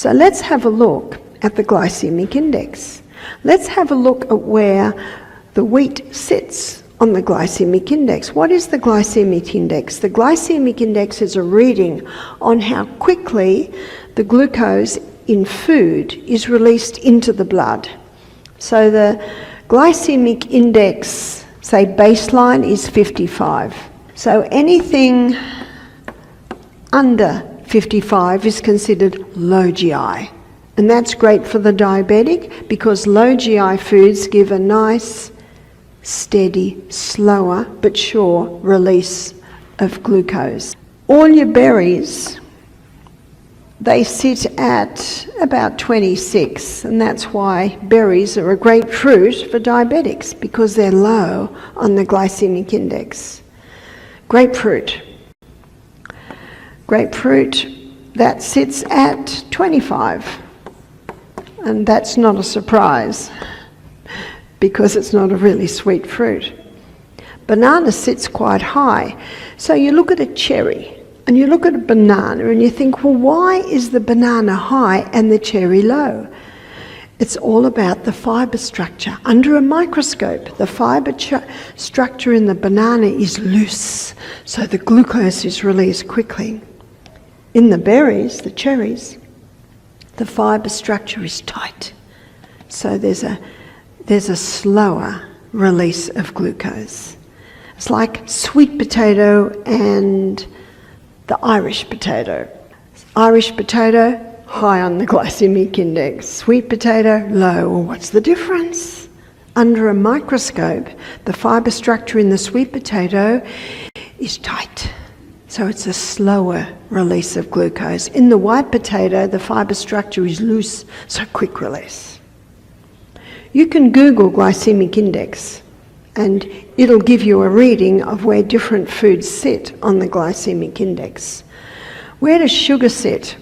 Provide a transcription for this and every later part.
So let's have a look at the glycemic index. Let's have a look at where the wheat sits on the glycemic index. What is the glycemic index? The glycemic index is a reading on how quickly the glucose in food is released into the blood. So the glycemic index, say baseline, is 55. So anything under 55 is considered low GI. And that's great for the diabetic because low GI foods give a nice, steady, slower but sure release of glucose. All your berries, they sit at about 26, and that's why berries are a great fruit for diabetics because they're low on the glycemic index. Grapefruit, that sits at 25, and that's not a surprise because it's not a really sweet fruit. Banana sits quite high. So you look at a cherry and you look at a banana and you think, well, why is the banana high and the cherry low? It's all about the fibre structure. Under a microscope, the fibre structure in the banana is loose, so the glucose is released quickly. In the berries, the cherries, the fibre structure is tight, so there's a slower release of glucose. It's like sweet potato and the Irish potato. Irish potato, high on the glycemic index. Sweet potato, low. Well, what's the difference? Under a microscope, the fibre structure in the sweet potato is tight, so it's a slower release of glucose. In the white potato, the fibre structure is loose, so quick release. You can Google glycemic index and it'll give you a reading of where different foods sit on the glycemic index. Where does sugar sit?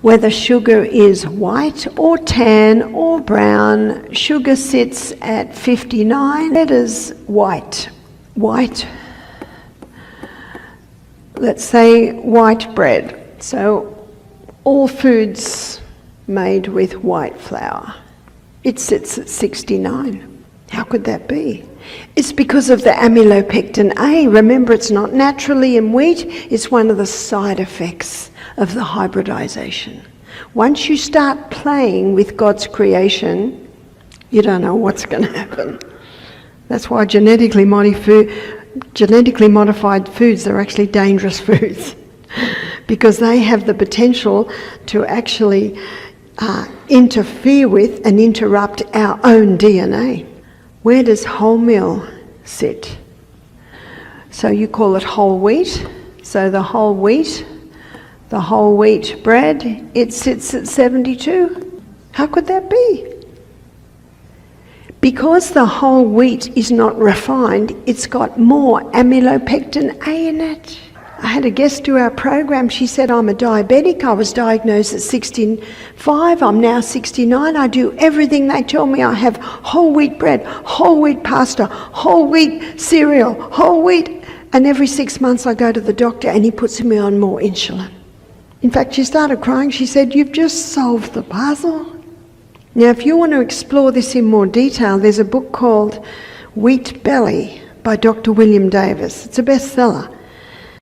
Whether sugar is white or tan or brown, sugar sits at 59. Where does white, let's say white bread. So all foods made with white flour. It sits at 69. How could that be? It's because of the amylopectin A. Remember, it's not naturally in wheat, it's one of the side effects of the hybridization. Once you start playing with God's creation, you don't know what's going to happen. That's why genetically modified foods are actually dangerous foods because they have the potential to actually interfere with and interrupt our own DNA. Where does wholemeal sit? So you call it whole wheat. So the whole wheat bread, it sits at 72. How could that be? Because the whole wheat is not refined, it's got more amylopectin A in it. I had a guest do our program. She said, I'm a diabetic. I was diagnosed at 65. I'm now 69. I do everything they tell me. I have whole wheat bread, whole wheat pasta, whole wheat cereal, whole wheat. And every 6 months I go to the doctor and he puts me on more insulin. In fact, she started crying. She said, you've just solved the puzzle. Now, if you want to explore this in more detail, there's a book called Wheat Belly by Dr. William Davis. It's a bestseller.